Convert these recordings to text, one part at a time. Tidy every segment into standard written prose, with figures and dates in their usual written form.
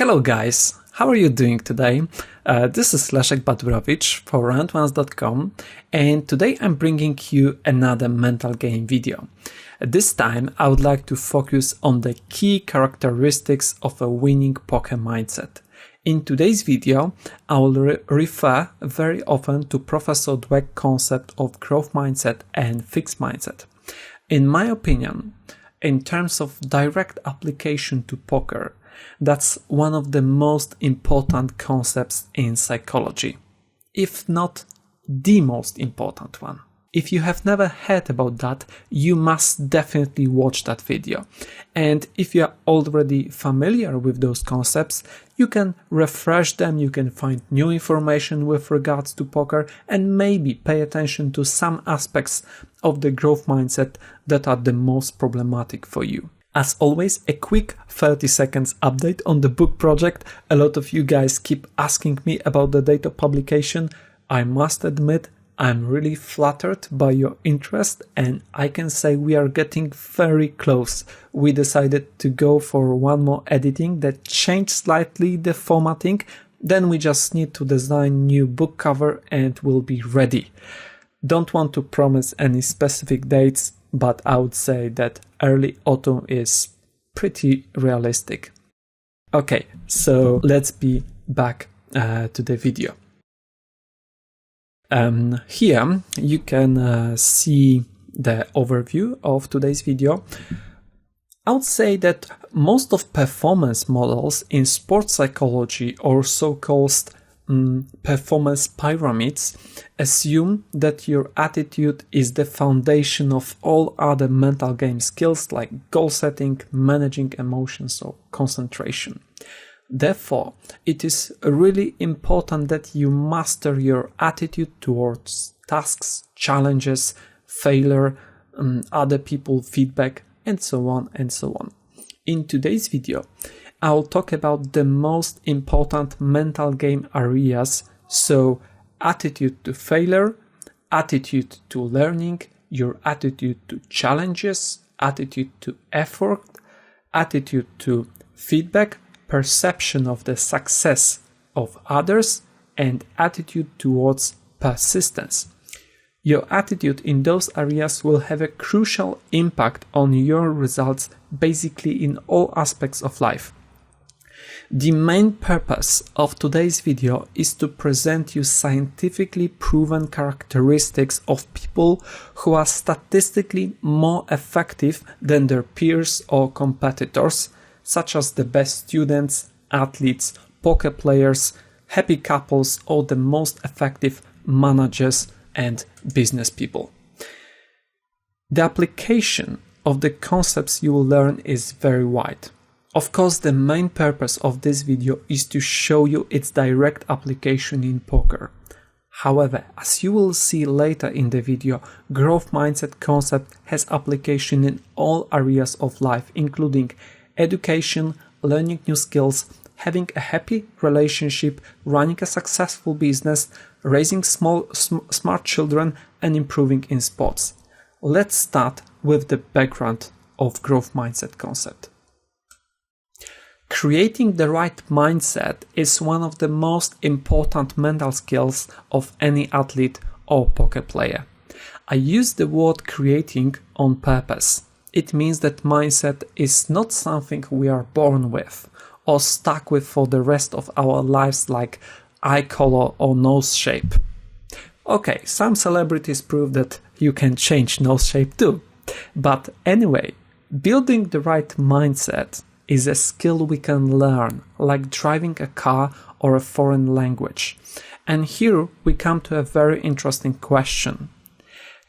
Hello guys, how are you doing today? This is Leszek Badurowicz for roundones.com, and today I'm bringing you another mental game video. This time I would like to focus on the key characteristics of a winning poker mindset. In today's video, I will refer very often to Professor Dweck's concept of growth mindset and fixed mindset. In my opinion, in terms of direct application to poker, that's one of the most important concepts in psychology, if not the most important one. If you have never heard about that, you must definitely watch that video. And if you are already familiar with those concepts, you can refresh them, you can find new information with regards to poker, and maybe pay attention to some aspects of the growth mindset that are the most problematic for you. As always, a quick 30 seconds update on the book project. A lot of you guys keep asking me about the date of publication. I must admit, I'm really flattered by your interest, and I can say we are getting very close. We decided to go for one more editing that changed slightly the formatting. Then we just need to design new book cover and we'll be ready. Don't want to promise any specific dates, but I would say that early autumn is pretty realistic. Okay, so let's be back to the video. Here you can see the overview of today's video. I would say that most of performance models in sports psychology, or so-called performance pyramids, assume that your attitude is the foundation of all other mental game skills like goal setting, managing emotions, or concentration. Therefore, it is really important that you master your attitude towards tasks, challenges, failure, other people's feedback, and so on and so on. In today's video, I will talk about the most important mental game areas, so attitude to failure, attitude to learning, your attitude to challenges, attitude to effort, attitude to feedback, perception of the success of others, and attitude towards persistence. Your attitude in those areas will have a crucial impact on your results basically in all aspects of life. The main purpose of today's video is to present you scientifically proven characteristics of people who are statistically more effective than their peers or competitors, such as the best students, athletes, poker players, happy couples, or the most effective managers and business people. The application of the concepts you will learn is very wide. Of course, the main purpose of this video is to show you its direct application in poker. However, as you will see later in the video, growth mindset concept has application in all areas of life, including education, learning new skills, having a happy relationship, running a successful business, raising smart children, and improving in sports. Let's start with the background of growth mindset concept. Creating the right mindset is one of the most important mental skills of any athlete or poker player. I use the word creating on purpose. It means that mindset is not something we are born with or stuck with for the rest of our lives, like eye color or nose shape. Okay, some celebrities prove that you can change nose shape too. But anyway, building the right mindset is a skill we can learn, like driving a car or a foreign language. And here we come to a very interesting question.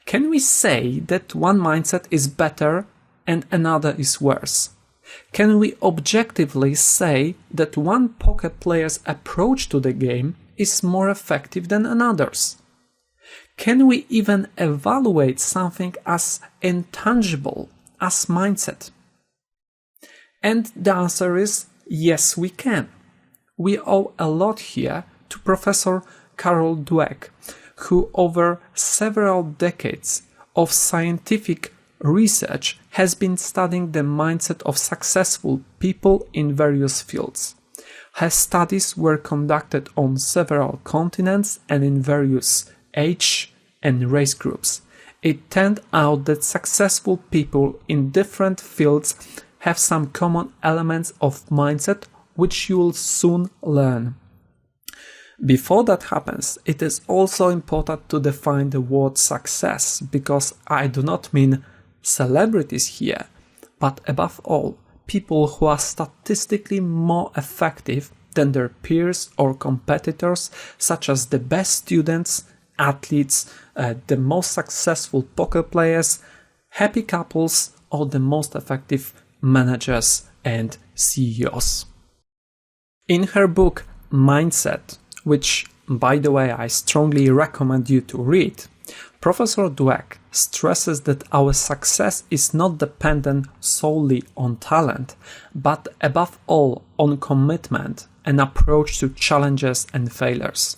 Can we say that one mindset is better and another is worse? Can we objectively say that one poker player's approach to the game is more effective than another's? Can we even evaluate something as intangible as mindset? And the answer is yes, we can. We owe a lot here to Professor Carol Dweck, who over several decades of scientific research has been studying the mindset of successful people in various fields. Her studies were conducted on several continents and in various age and race groups. It turned out that successful people in different fields have some common elements of mindset which you will soon learn. Before that happens, it is also important to define the word success, because I do not mean celebrities here, but above all, people who are statistically more effective than their peers or competitors, such as the best students, athletes, the most successful poker players, happy couples, or the most effective managers and CEOs. In her book Mindset, which, by the way, I strongly recommend you to read, Professor Dweck stresses that our success is not dependent solely on talent, but above all on commitment and approach to challenges and failures.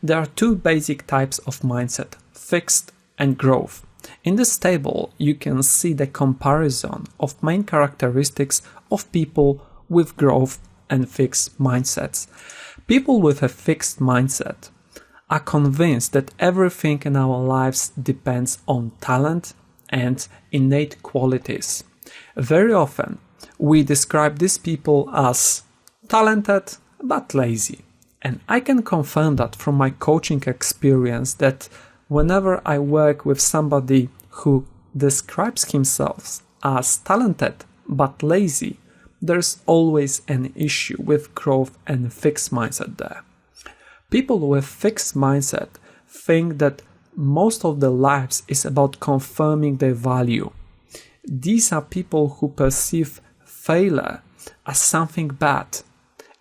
There are two basic types of mindset, fixed and growth. In this table, you can see the comparison of main characteristics of people with growth and fixed mindsets. People with a fixed mindset are convinced that everything in our lives depends on talent and innate qualities. Very often, we describe these people as talented but lazy. And I can confirm that from my coaching experience that whenever I work with somebody who describes himself as talented but lazy, there's always an issue with growth and fixed mindset there. People with fixed mindset think that most of their lives is about confirming their value. These are people who perceive failure as something bad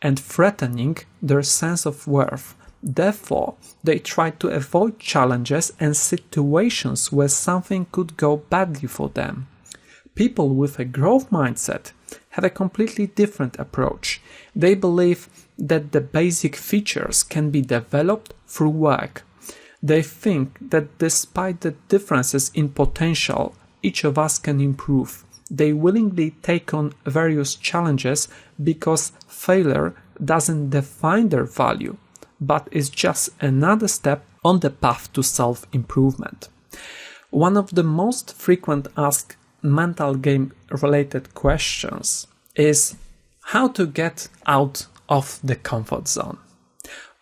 and threatening their sense of worth. Therefore, they try to avoid challenges and situations where something could go badly for them. People with a growth mindset have a completely different approach. They believe that the basic features can be developed through work. They think that despite the differences in potential, each of us can improve. They willingly take on various challenges because failure doesn't define their value, but is just another step on the path to self-improvement. One of the most frequent asked mental game related questions is how to get out of the comfort zone.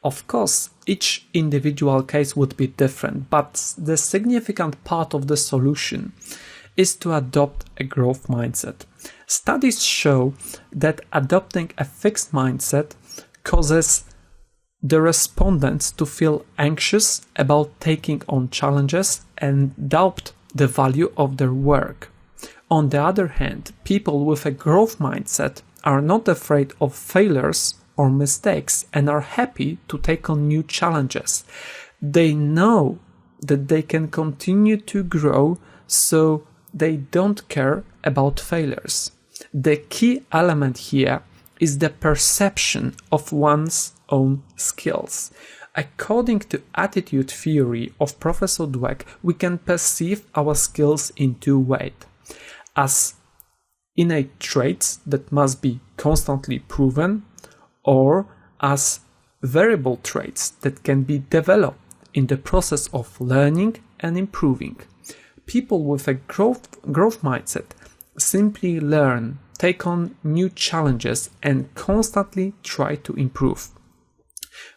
Of course, each individual case would be different, but the significant part of the solution is to adopt a growth mindset. Studies show that adopting a fixed mindset causes the respondents to feel anxious about taking on challenges and doubt the value of their work. On the other hand, people with a growth mindset are not afraid of failures or mistakes and are happy to take on new challenges. They know that they can continue to grow, so they don't care about failures. The key element here is the perception of one's own skills. According to attitude theory of Professor Dweck, we can perceive our skills in two ways: as innate traits that must be constantly proven, or as variable traits that can be developed in the process of learning and improving. People with a growth mindset simply learn, take on new challenges, and constantly try to improve.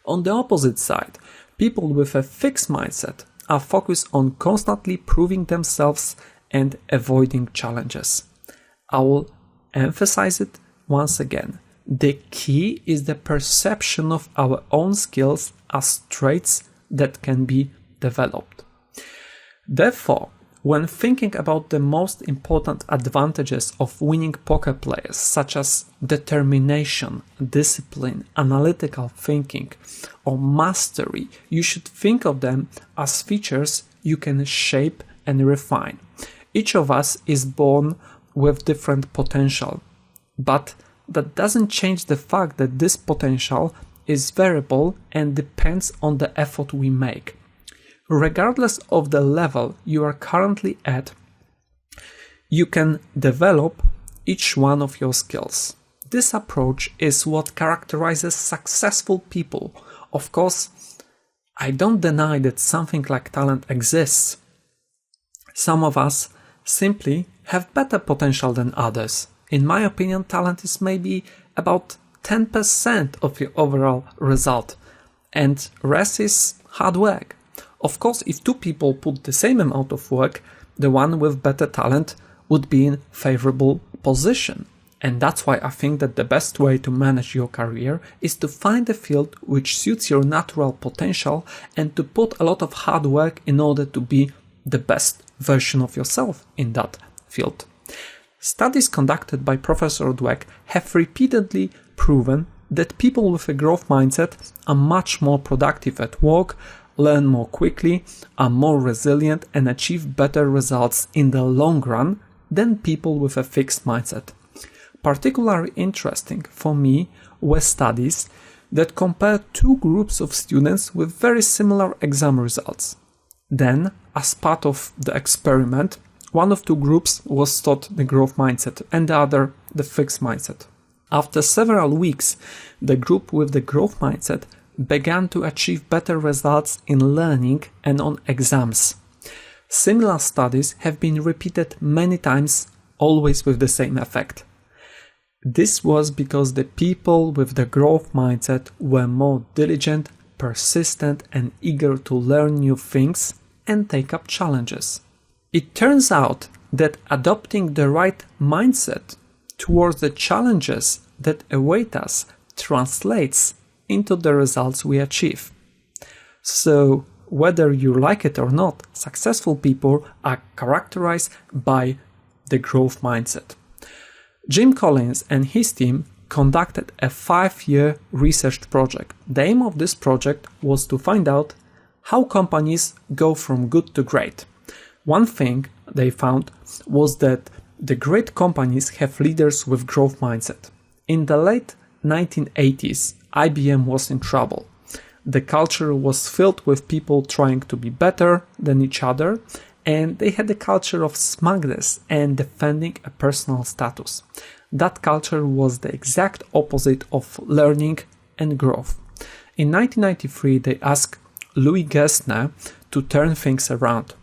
On the opposite side, people with a fixed mindset are focused on constantly proving themselves and avoiding challenges. I will emphasize it once again. The key is the perception of our own skills as traits that can be developed. Therefore, when thinking about the most important advantages of winning poker players, such as determination, discipline, analytical thinking, or mastery, you should think of them as features you can shape and refine. Each of us is born with different potential, but that doesn't change the fact that this potential is variable and depends on the effort we make. Regardless of the level you are currently at, you can develop each one of your skills. this approach is what characterizes successful people. Of course, I don't deny that something like talent exists. Some of us simply have better potential than others. In my opinion, talent is maybe about 10% of your overall result, and rest is hard work. Of course, if two people put the same amount of work, the one with better talent would be in favorable position. And that's why I think that the best way to manage your career is to find a field which suits your natural potential and to put a lot of hard work in order to be the best version of yourself in that field. Studies conducted by Professor Dweck have repeatedly proven that people with a growth mindset are much more productive at work, learn more quickly, are more resilient, and achieve better results in the long run than people with a fixed mindset. Particularly interesting for me were studies that compared two groups of students with very similar exam results. Then, as part of the experiment, one of two groups was taught the growth mindset and the other the fixed mindset. After several weeks, the group with the growth mindset began to achieve better results in learning and on exams. Similar studies have been repeated many times, always with the same effect. This was because the people with the growth mindset were more diligent, persistent, and eager to learn new things and take up challenges. It turns out that adopting the right mindset towards the challenges that await us translates into the results we achieve. So, whether you like it or not, successful people are characterized by the growth mindset. Jim Collins and his team conducted a 5-year research project. The aim of this project was to find out how companies go from good to great. One thing they found was that the great companies have leaders with growth mindset. In the late 1980s, IBM was in trouble. The culture was filled with people trying to be better than each other, and they had a culture of smugness and defending a personal status. That culture was the exact opposite of learning and growth. In 1993, they asked Louis Gerstner to turn things around.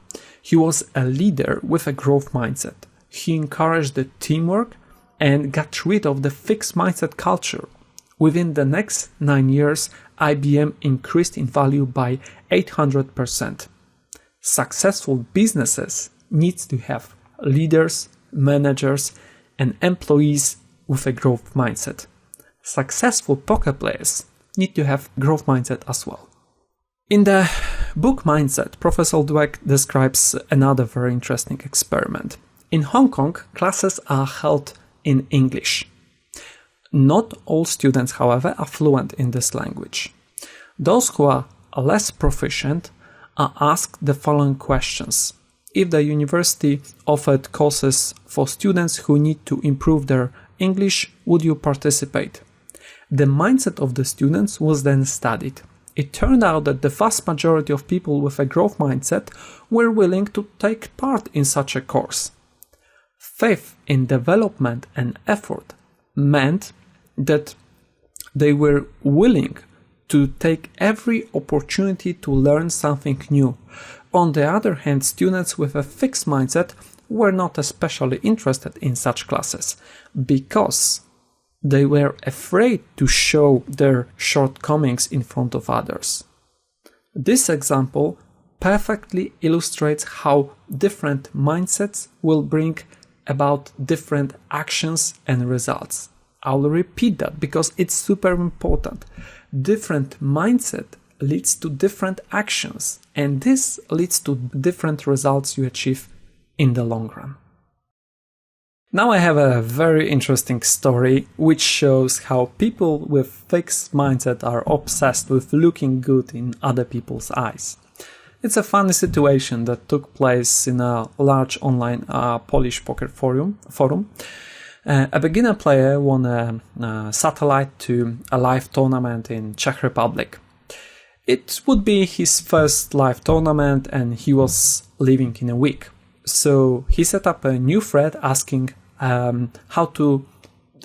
He was a leader with a growth mindset. He encouraged the teamwork and got rid of the fixed mindset culture. Within the next 9 years, IBM increased in value by 800%. Successful businesses need to have leaders, managers, and employees with a growth mindset. Successful poker players need to have growth mindset as well. In the book Mindset, Professor Dweck describes another very interesting experiment. In Hong Kong, classes are held in English. Not all students, however, are fluent in this language. Those who are less proficient are asked the following questions. If the university offered courses for students who need to improve their English, would you participate? The mindset of the students was then studied. It turned out that the vast majority of people with a growth mindset were willing to take part in such a course. Faith in development and effort meant that they were willing to take every opportunity to learn something new. On the other hand, students with a fixed mindset were not especially interested in such classes because they were afraid to show their shortcomings in front of others. This example perfectly illustrates how different mindsets will bring about different actions and results. I'll repeat that because it's super important. Different mindset leads to different actions, and this leads to different results you achieve in the long run. Now I have a very interesting story which shows how people with fixed mindset are obsessed with looking good in other people's eyes. It's a funny situation that took place in a large online Polish poker forum. A beginner player won a satellite to a live tournament in Czech Republic. It would be his first live tournament and he was leaving in a week. So he set up a new thread asking how to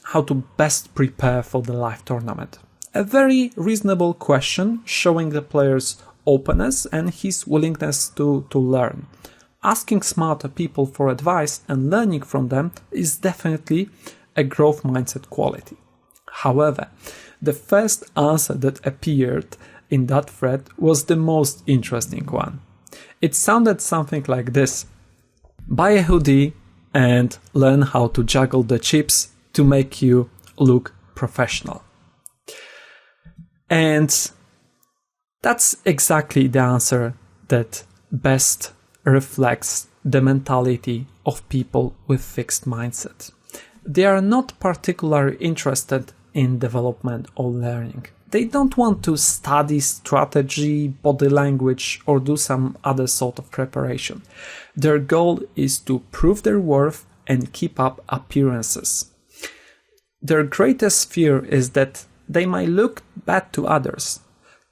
how to best prepare for the live tournament? A very reasonable question, showing the player's openness and his willingness to learn. Asking smarter people for advice and learning from them is definitely a growth mindset quality. However, the first answer that appeared in that thread was the most interesting one. It sounded something like this: buy a hoodie and learn how to juggle the chips to make you look professional. And that's exactly the answer that best reflects the mentality of people with fixed mindset. They are not particularly interested in development or learning. They don't want to study strategy, body language, or do some other sort of preparation. Their goal is to prove their worth and keep up appearances. Their greatest fear is that they might look bad to others.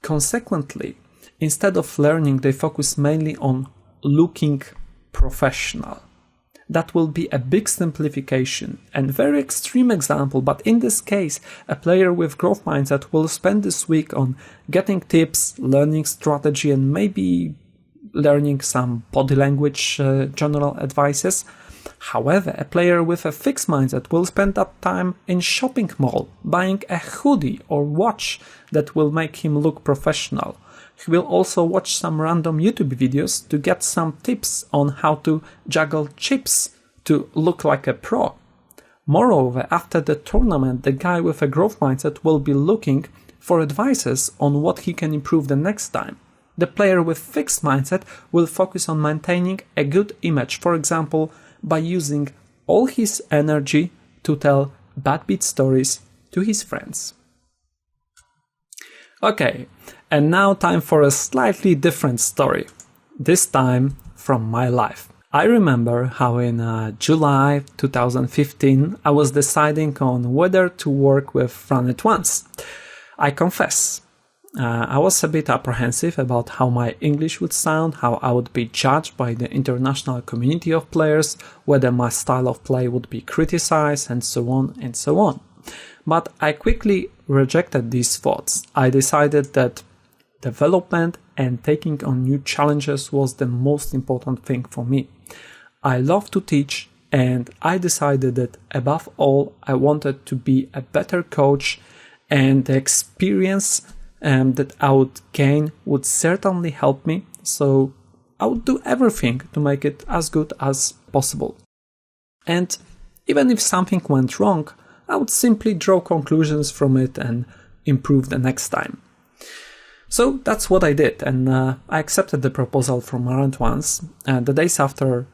Consequently, instead of learning, they focus mainly on looking professional. That will be a big simplification and very extreme example, but in this case, a player with growth mindset will spend this week on getting tips, learning strategy, and maybe learning some body language general advices. However, a player with a fixed mindset will spend that time in shopping mall, buying a hoodie or watch that will make him look professional. He will also watch some random YouTube videos to get some tips on how to juggle chips to look like a pro. Moreover, after the tournament, the guy with a growth mindset will be looking for advices on what he can improve the next time. The player with fixed mindset will focus on maintaining a good image, for example, by using all his energy to tell bad beat stories to his friends. Okay, and now time for a slightly different story, this time from my life. I remember how in July 2015 I was deciding on whether to work with Run-It-Once. I confess, I was a bit apprehensive about how my English would sound, how I would be judged by the international community of players, whether my style of play would be criticized, and so on and so on. But I quickly rejected these thoughts. I decided that development and taking on new challenges was the most important thing for me. I love to teach, and I decided that above all, I wanted to be a better coach, and the experience that I would gain would certainly help me. So I would do everything to make it as good as possible. And even if something went wrong, I would simply draw conclusions from it and improve the next time. So that's what I did, and I accepted the proposal from Run-It-Once. The days after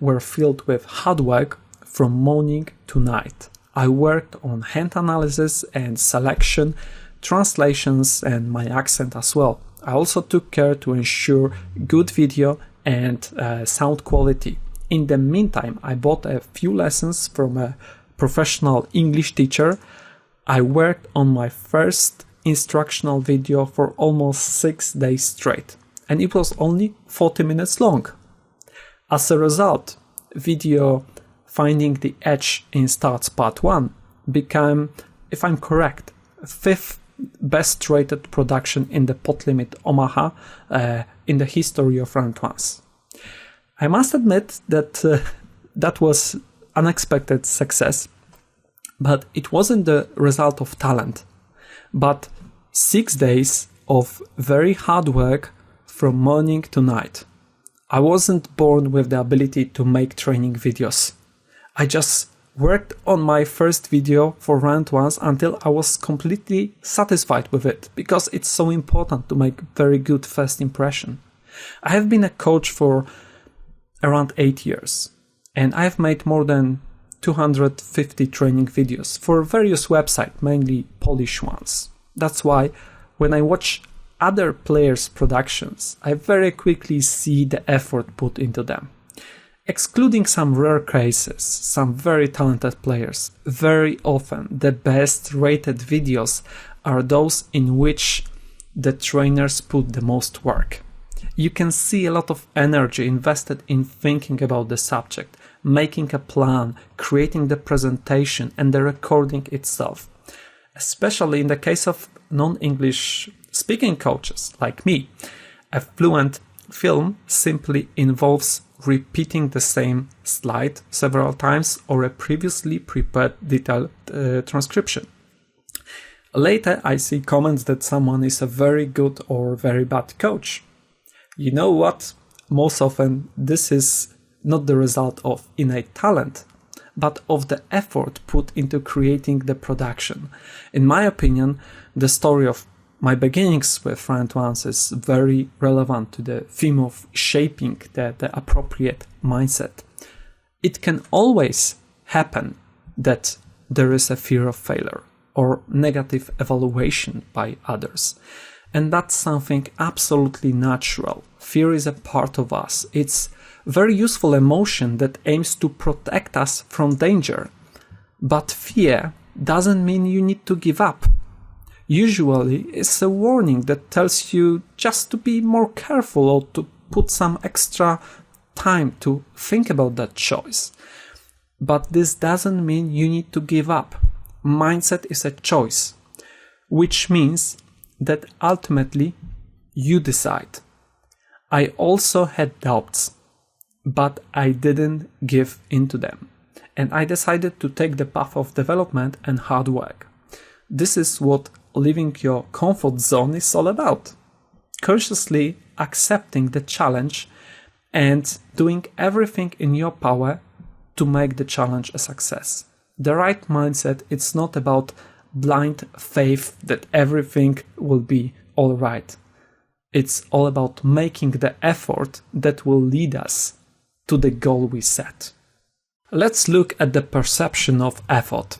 were filled with hard work from morning to night. I worked on hand analysis and selection, translations, and my accent as well. I also took care to ensure good video and sound quality. In the meantime, I bought a few lessons from a professional English teacher. I worked on my first instructional video for almost 6 days straight, and it was only 40 minutes long. As a result, video Finding the Edge in Starts Part 1 became, if I'm correct, 5th best rated production in the Pot Limit Omaha in the history of Run-It-Once. I must admit that that was unexpected success, but it wasn't the result of talent, but 6 days of very hard work from morning to night. I wasn't born with the ability to make training videos. I just worked on my first video for Run-It-Once until I was completely satisfied with it, because it's so important to make very good first impression. I have been a coach for around 8 years, and I have made more than 250 training videos for various websites, mainly Polish ones. That's why when I watch other players' productions, I very quickly see the effort put into them. Excluding some rare cases, some very talented players, very often the best rated videos are those in which the trainers put the most work. You can see a lot of energy invested in thinking about the subject, making a plan, creating the presentation, and the recording itself. Especially in the case of non-English speaking coaches like me, a fluent film simply involves repeating the same slide several times or a previously prepared detailed transcription. Later, I see comments that someone is a very good or very bad coach. You know what? Most often, this is not the result of innate talent, but of the effort put into creating the production. In my opinion, the story of my beginnings with Fluent Ones is very relevant to the theme of shaping the appropriate mindset. It can always happen that there is a fear of failure or negative evaluation by others. And that's something absolutely natural. Fear is a part of us. It's a very useful emotion that aims to protect us from danger. But fear doesn't mean you need to give up. Usually, it's a warning that tells you just to be more careful or to put some extra time to think about that choice. But this doesn't mean you need to give up. Mindset is a choice, which means that ultimately you decide. I also had doubts, but I didn't give into them, and I decided to take the path of development and hard work. This is what leaving your comfort zone is all about. Consciously accepting the challenge and doing everything in your power to make the challenge a success. The right mindset, it's not about blind faith that everything will be all right. It's all about making the effort that will lead us to the goal we set. Let's look at the perception of effort.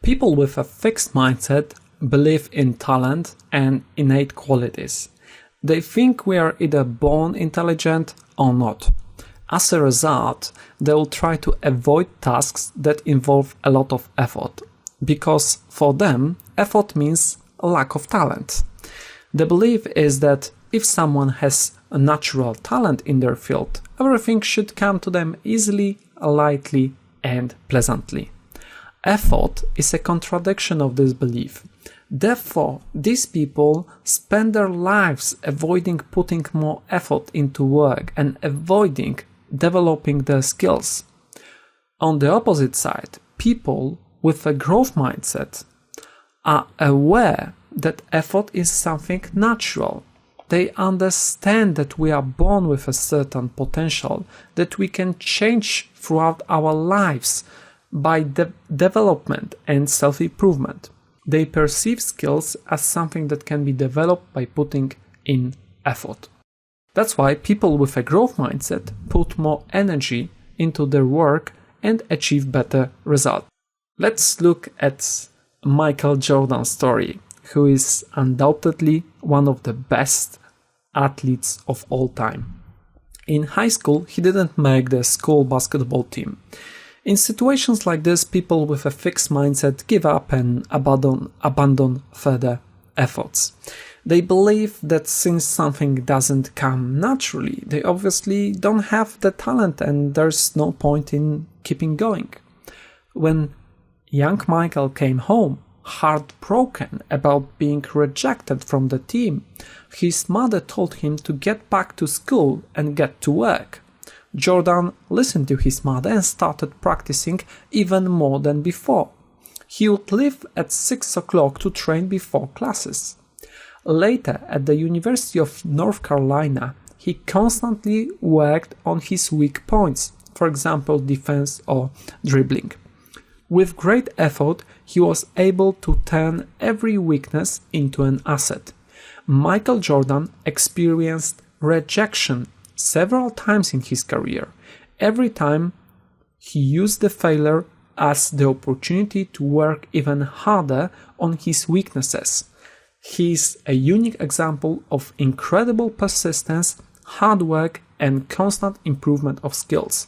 People with a fixed mindset believe in talent and innate qualities. They think we are either born intelligent or not. As a result, they will try to avoid tasks that involve a lot of effort, because for them, effort means a lack of talent. The belief is that if someone has a natural talent in their field, everything should come to them easily, lightly, and pleasantly. Effort is a contradiction of this belief. Therefore, these people spend their lives avoiding putting more effort into work and avoiding developing their skills. On the opposite side, people with a growth mindset are aware that effort is something natural. They understand that we are born with a certain potential that we can change throughout our lives by development and self-improvement. They perceive skills as something that can be developed by putting in effort. That's why people with a growth mindset put more energy into their work and achieve better results. Let's look at Michael Jordan's story, who is undoubtedly one of the best athletes of all time. In high school, he didn't make the school basketball team. In situations like this, people with a fixed mindset give up and abandon further efforts. They believe that since something doesn't come naturally, they obviously don't have the talent and there's no point in keeping going. When young Michael came home, heartbroken about being rejected from the team, his mother told him to get back to school and get to work. Jordan listened to his mother and started practicing even more than before. He would leave at 6 o'clock to train before classes. Later, at the University of North Carolina, he constantly worked on his weak points, for example, defense or dribbling. With great effort, he was able to turn every weakness into an asset. Michael Jordan experienced rejection several times in his career. Every time, he used the failure as the opportunity to work even harder on his weaknesses. He is a unique example of incredible persistence, hard work, and constant improvement of skills.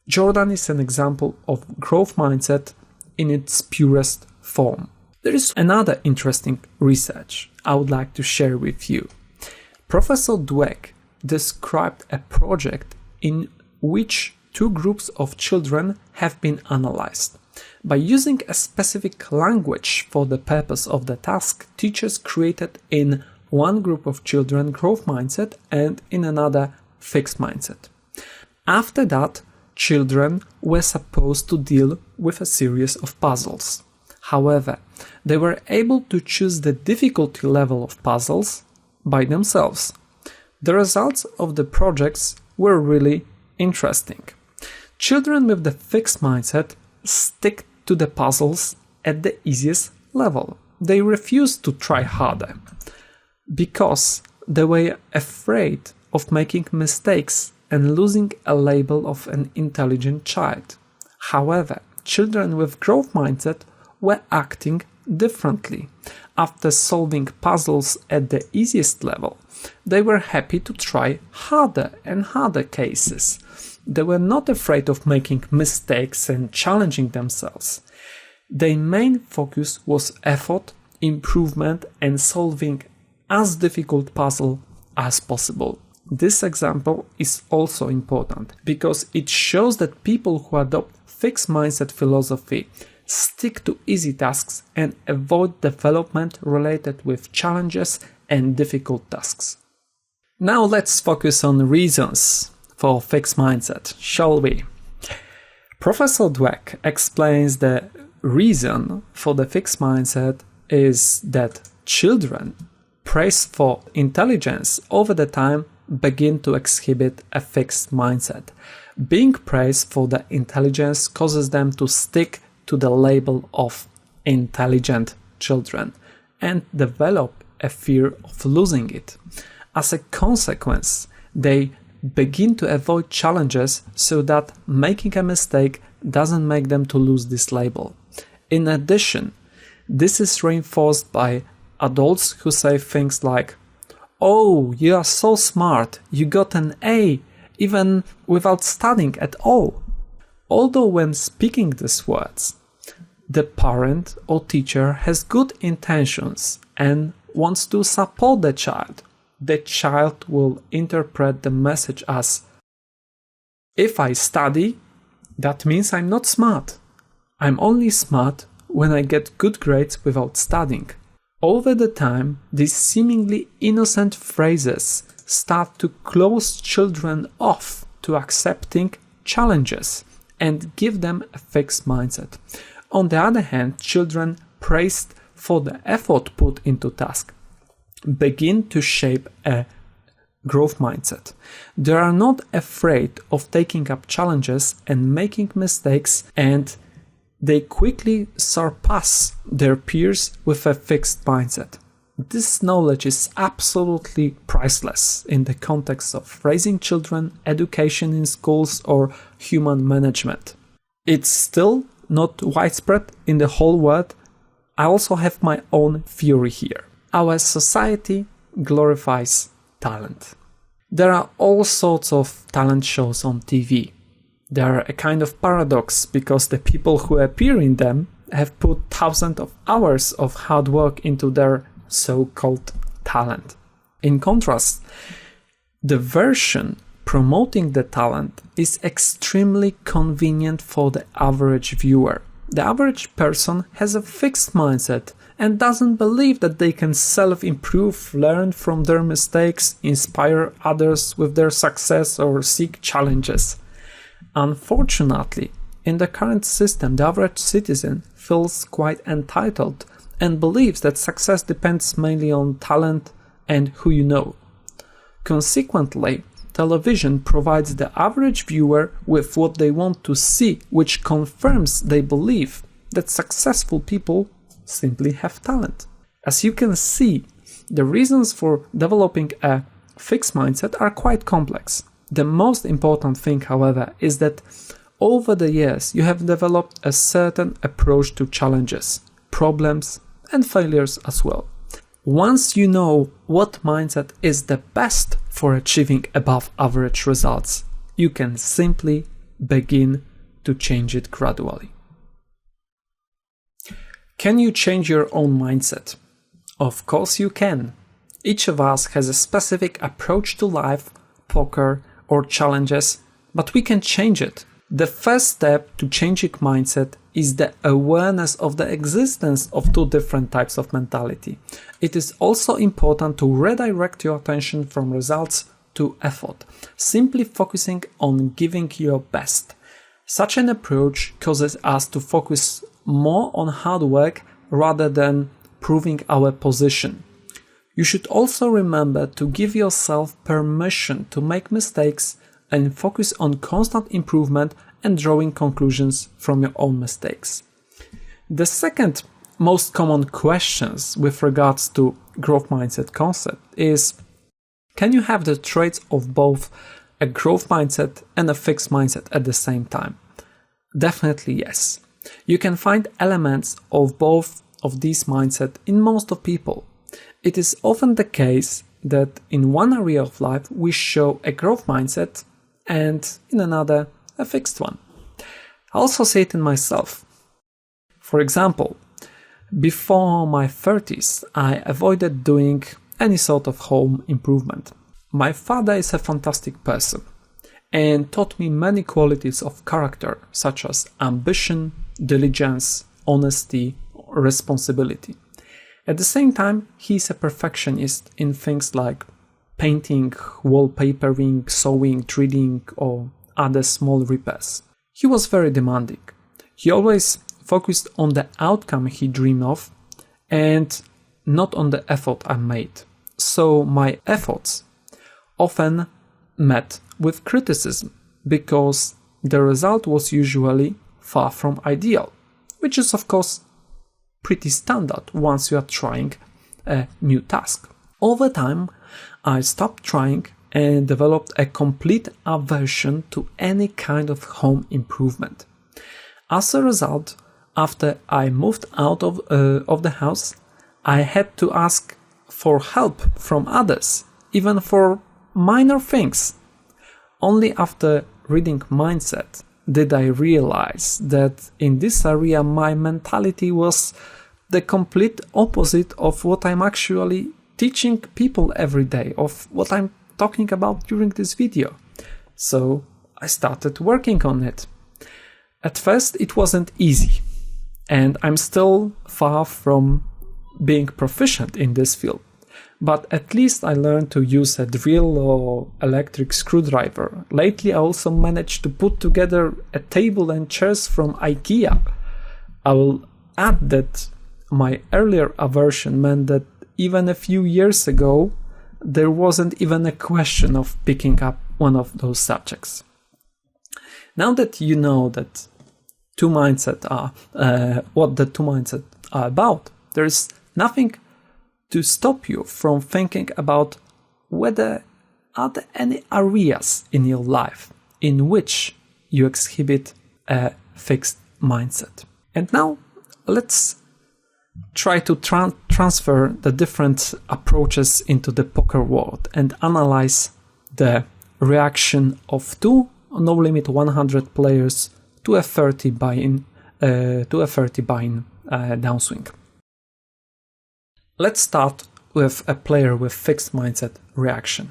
Jordan is an example of growth mindset in its purest form. There is another interesting research I would like to share with you. Professor Dweck described a project in which two groups of children have been analyzed. By using a specific language for the purpose of the task, teachers created in one group of children growth mindset and in another fixed mindset. After that, children were supposed to deal with a series of puzzles. However, they were able to choose the difficulty level of puzzles by themselves. The results of the projects were really interesting. Children with the fixed mindset stick to the puzzles at the easiest level. They refused to try harder because they were afraid of making mistakes and losing a label of an intelligent child. However, children with growth mindset were acting differently. After solving puzzles at the easiest level, they were happy to try harder and harder cases. They were not afraid of making mistakes and challenging themselves. Their main focus was effort, improvement, and solving as difficult puzzle as possible. This example is also important because it shows that people who adopt fixed mindset philosophy stick to easy tasks and avoid development related with challenges and difficult tasks. Now let's focus on reasons for fixed mindset, shall we? Professor Dweck explains the reason for the fixed mindset is that children praised for intelligence over the time begin to exhibit a fixed mindset. Being praised for the intelligence causes them to stick to the label of intelligent children and develop a fear of losing it. As a consequence, they begin to avoid challenges so that making a mistake doesn't make them to lose this label. In addition, this is reinforced by adults who say things like, "Oh, you are so smart, you got an A, even without studying at all." Although when speaking these words, the parent or teacher has good intentions and wants to support the child will interpret the message as, "If I study, that means I'm not smart. I'm only smart when I get good grades without studying." Over the time, these seemingly innocent phrases start to close children off to accepting challenges and give them a fixed mindset. On the other hand, children praised for the effort put into task begin to shape a growth mindset. They are not afraid of taking up challenges and making mistakes, and they quickly surpass their peers with a fixed mindset. This knowledge is absolutely priceless in the context of raising children, education in schools, or human management. It's still not widespread in the whole world. I also have my own theory here. Our society glorifies talent. There are all sorts of talent shows on TV. They are a kind of paradox because the people who appear in them have put thousands of hours of hard work into their so-called talent. In contrast, the version promoting the talent is extremely convenient for the average viewer. The average person has a fixed mindset and doesn't believe that they can self-improve, learn from their mistakes, inspire others with their success, or seek challenges. Unfortunately, in the current system, the average citizen feels quite entitled and believes that success depends mainly on talent and who you know. Consequently, television provides the average viewer with what they want to see, which confirms they believe that successful people simply have talent. As you can see, the reasons for developing a fixed mindset are quite complex. The most important thing, however, is that over the years you have developed a certain approach to challenges, problems, and failures as well. Once you know what mindset is the best for achieving above average results, you can simply begin to change it gradually. Can you change your own mindset? Of course you can. Each of us has a specific approach to life, poker, or challenges but we can change it. The first step to changing mindset is the awareness of the existence of two different types of mentality. It is also important to redirect your attention from results to effort, simply focusing on giving your best. Such an approach causes us to focus more on hard work rather than proving our position. You should also remember to give yourself permission to make mistakes and focus on constant improvement and drawing conclusions from your own mistakes. The second most common questions with regards to growth mindset concept is, can you have the traits of both a growth mindset and a fixed mindset at the same time? Definitely yes. You can find elements of both of these mindset in most of people. It is often the case that in one area of life we show a growth mindset and in another a fixed one. I also see it in myself. For example, before my 30s, I avoided doing any sort of home improvement. My father is a fantastic person and taught me many qualities of character such as ambition, diligence, honesty, responsibility. At the same time, he is a perfectionist in things like painting, wallpapering, sewing, drilling, or other small repairs. He was very demanding. He always focused on the outcome he dreamed of and not on the effort I made. So my efforts often met with criticism because the result was usually far from ideal, which is of course pretty standard once you are trying a new task. Over time, I stopped trying and developed a complete aversion to any kind of home improvement. As a result, after I moved out of the house, I had to ask for help from others, even for minor things. Only after reading Mindset did I realize that in this area my mentality was the complete opposite of what I'm actually teaching people every day, of what I'm talking about during this video. So I started working on it. At first it wasn't easy, and I'm still far from being proficient in this field. But at least I learned to use a drill or electric screwdriver. Lately I also managed to put together a table and chairs from IKEA. I will add that my earlier aversion meant that even a few years ago there wasn't even a question of picking up one of those subjects. Now that you know that two mindsets are what the two mindsets are about, there is nothing to stop you from thinking about whether are there any areas in your life in which you exhibit a fixed mindset. And now let's try to transfer the different approaches into the poker world and analyze the reaction of two No Limit 100 players to a 30 buy-in downswing. Let's start with a player with fixed mindset reaction.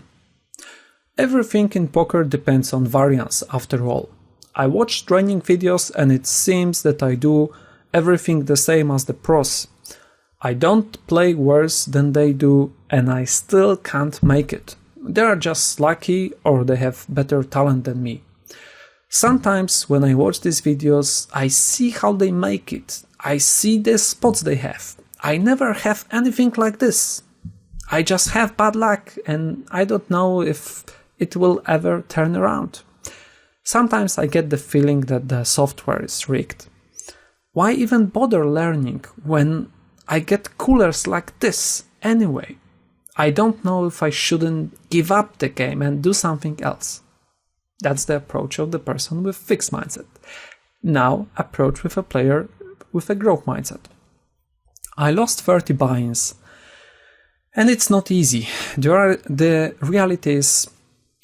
Everything in poker depends on variance after all. I watch training videos and it seems that I do everything the same as the pros. I don't play worse than they do and I still can't make it. They are just lucky or they have better talent than me. Sometimes when I watch these videos, I see how they make it. I see the spots they have. I never have anything like this. I just have bad luck and I don't know if it will ever turn around. Sometimes I get the feeling that the software is rigged. Why even bother learning when I get coolers like this anyway? I don't know if I shouldn't give up the game and do something else. That's the approach of the person with fixed mindset. Now approach with a player with a growth mindset. I lost 30 buy-ins and it's not easy. The reality is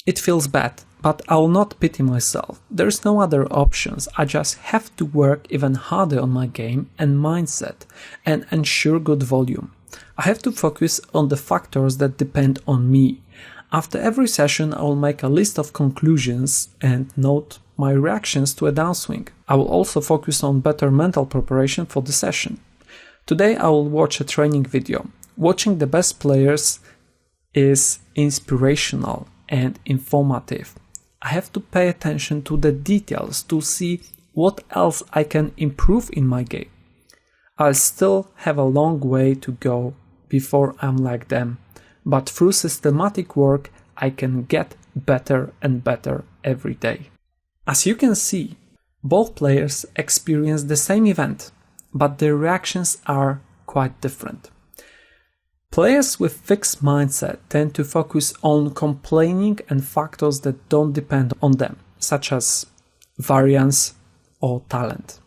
it feels bad, but I'll not pity myself. There's no other options. I just have to work even harder on my game and mindset and ensure good volume. I have to focus on the factors that depend on me. After every session, I will make a list of conclusions and note my reactions to a downswing. I will also focus on better mental preparation for the session. Today I will watch a training video. Watching the best players is inspirational and informative. I have to pay attention to the details to see what else I can improve in my game. I'll still have a long way to go before I'm like them, but through systematic work I can get better and better every day. As you can see, both players experience the same event, but their reactions are quite different. Players with fixed mindset tend to focus on complaining and factors that don't depend on them, such as variance or talent.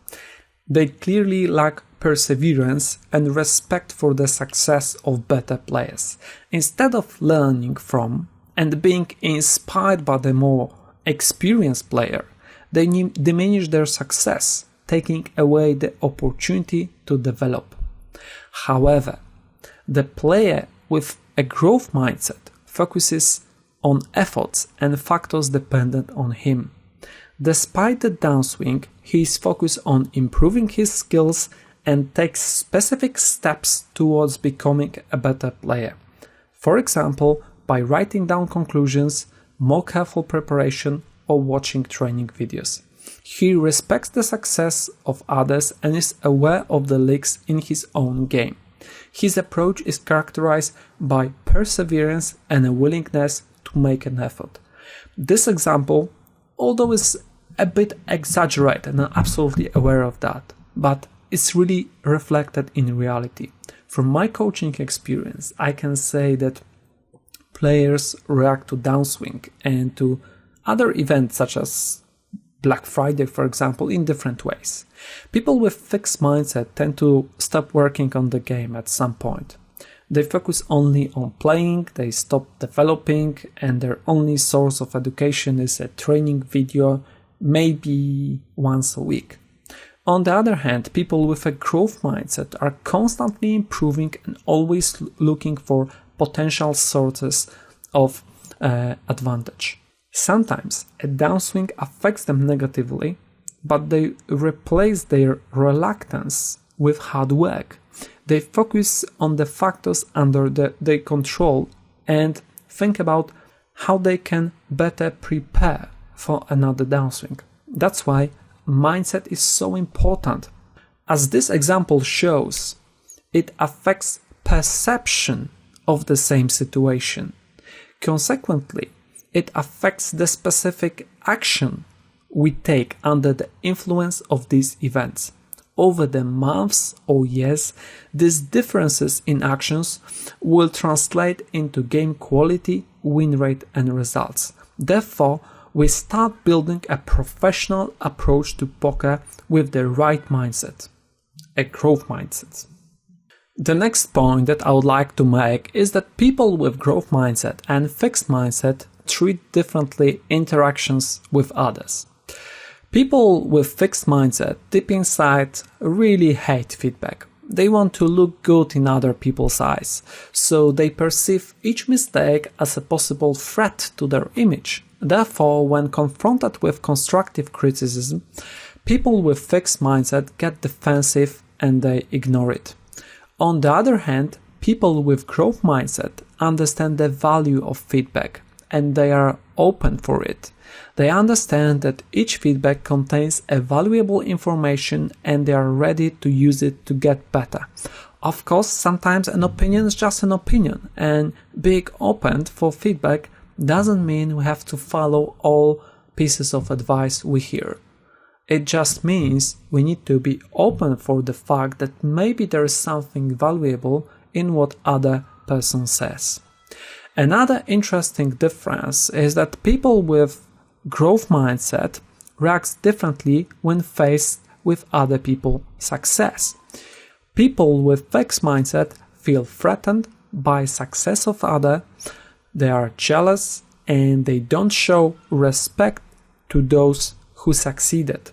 They clearly lack perseverance and respect for the success of better players. Instead of learning from and being inspired by the more experienced player, they diminish their success, taking away the opportunity to develop. However, the player with a growth mindset focuses on efforts and factors dependent on him. Despite the downswing, he is focused on improving his skills and takes specific steps towards becoming a better player. For example, by writing down conclusions, more careful preparation, or watching training videos. He respects the success of others and is aware of the leaks in his own game. His approach is characterized by perseverance and a willingness to make an effort. This example, although is a bit exaggerated, and I'm absolutely aware of that, but it's really reflected in reality. From my coaching experience, I can say that players react to downswing and to other events such as Black Friday, for example, in different ways. People with fixed mindset tend to stop working on the game at some point. They focus only on playing, they stop developing, and their only source of education is a training video, maybe once a week. On the other hand, people with a growth mindset are constantly improving and always looking for potential sources of advantage. Sometimes a downswing affects them negatively, but they replace their reluctance with hard work. They focus on the factors under their control and think about how they can better prepare for another downswing. That's why mindset is so important. As this example shows, it affects perception of the same situation. Consequently, it affects the specific action we take under the influence of these events. Over the months or years, these differences in actions will translate into game quality, win rate, and results. Therefore, we start building a professional approach to poker with the right mindset, a growth mindset. The next point that I would like to make is that people with growth mindset and fixed mindset treat differently interactions with others. People with fixed mindset deep inside really hate feedback. They want to look good in other people's eyes, so they perceive each mistake as a possible threat to their image. Therefore, when confronted with constructive criticism, people with fixed mindset get defensive and they ignore it. On the other hand, people with growth mindset understand the value of feedback and they are open for it. They understand that each feedback contains a valuable information and they are ready to use it to get better. Of course, sometimes an opinion is just an opinion, and being open for feedback doesn't mean we have to follow all pieces of advice we hear. It just means we need to be open for the fact that maybe there is something valuable in what other person says. Another interesting difference is that people with growth mindset react differently when faced with other people's success. People with fixed mindset feel threatened by success of others, they are jealous and they don't show respect to those who succeeded.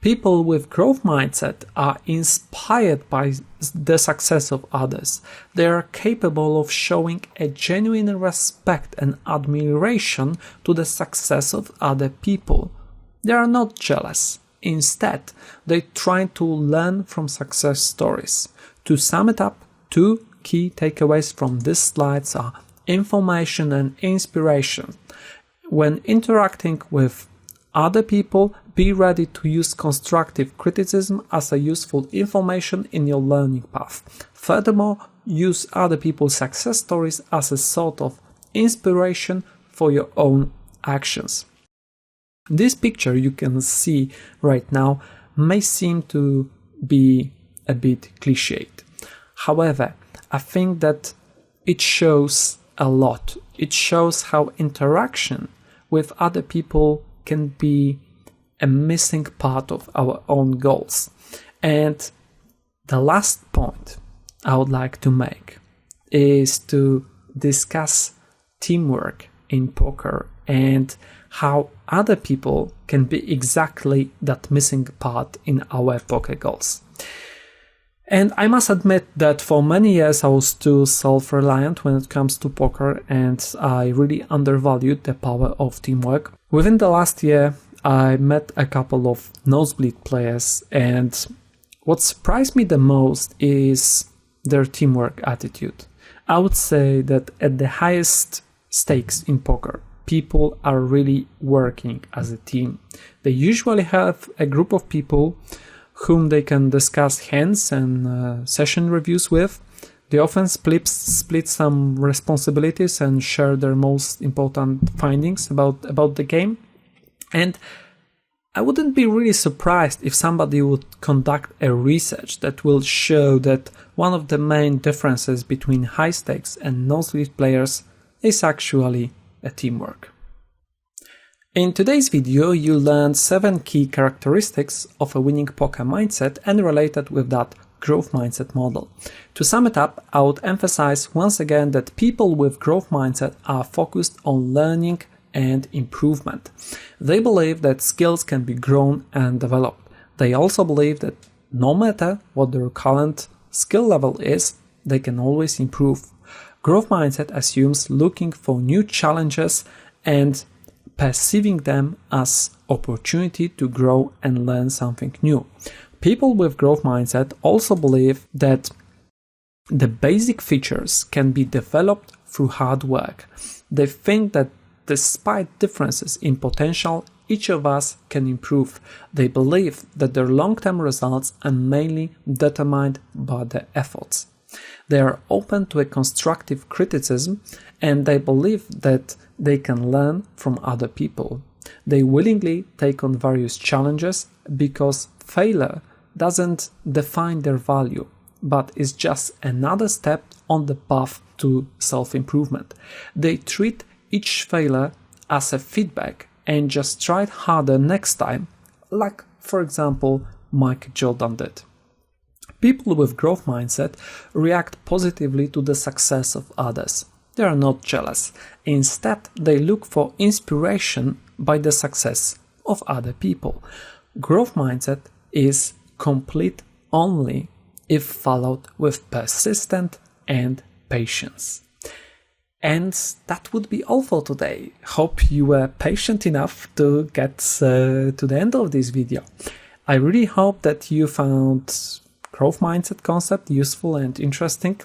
People with growth mindset are inspired by the success of others. They are capable of showing a genuine respect and admiration to the success of other people. They are not jealous. Instead, they try to learn from success stories. To sum it up, two key takeaways from these slides are information and inspiration. When interacting with other people, be ready to use constructive criticism as a useful information in your learning path. Furthermore, use other people's success stories as a sort of inspiration for your own actions. This picture you can see right now may seem to be a bit cliched. However, I think that it shows a lot. It shows how interaction with other people can be a missing part of our own goals. And the last point I would like to make is to discuss teamwork in poker and how other people can be exactly that missing part in our poker goals. And I must admit that for many years I was too self-reliant when it comes to poker, and I really undervalued the power of teamwork. Within the last year, I met a couple of nosebleed players, and what surprised me the most is their teamwork attitude. I would say that at the highest stakes in poker, people are really working as a team. They usually have a group of people whom they can discuss hands and session reviews with. They often split some responsibilities and share their most important findings about the game. And I wouldn't be really surprised if somebody would conduct a research that will show that one of the main differences between high stakes and nosebleed players is actually a teamwork. In today's video, you learned 7 key characteristics of a winning poker mindset and related with that growth mindset model. To sum it up, I would emphasize once again that people with growth mindset are focused on learning and improvement. They believe that skills can be grown and developed. They also believe that no matter what their current skill level is, they can always improve. Growth mindset assumes looking for new challenges and perceiving them as opportunity to grow and learn something new. People with growth mindset also believe that the basic features can be developed through hard work. They think that despite differences in potential, each of us can improve. They believe that their long-term results are mainly determined by their efforts. They are open to a constructive criticism, and they believe that they can learn from other people. They willingly take on various challenges because failure doesn't define their value, but is just another step on the path to self-improvement. They treat each failure as a feedback and just try harder next time, like, for example, Mike Jordan did. People with growth mindset react positively to the success of others. They are not jealous. Instead, they look for inspiration by the success of other people. Growth mindset is complete only if followed with persistence and patience. And that would be all for today. Hope you were patient enough to get to the end of this video. I really hope that you found growth mindset concept useful and interesting.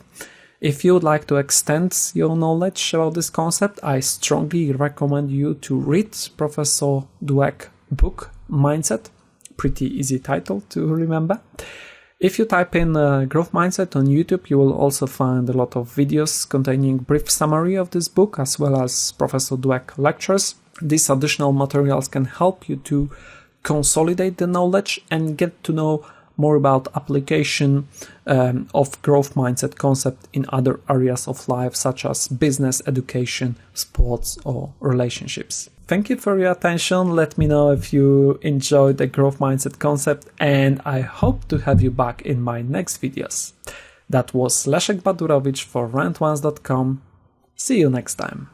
If you would like to extend your knowledge about this concept, I strongly recommend you to read Professor Dweck's book, Mindset. Pretty easy title to remember. If you type in growth mindset on YouTube, you will also find a lot of videos containing brief summary of this book, as well as Professor Dweck lectures. These additional materials can help you to consolidate the knowledge and get to know more about application of growth mindset concept in other areas of life, such as business, education, sports, or relationships. Thank you for your attention. Let me know if you enjoyed the growth mindset concept, and I hope to have you back in my next videos. That was Leszek Badurowicz for rant1.com. See you next time.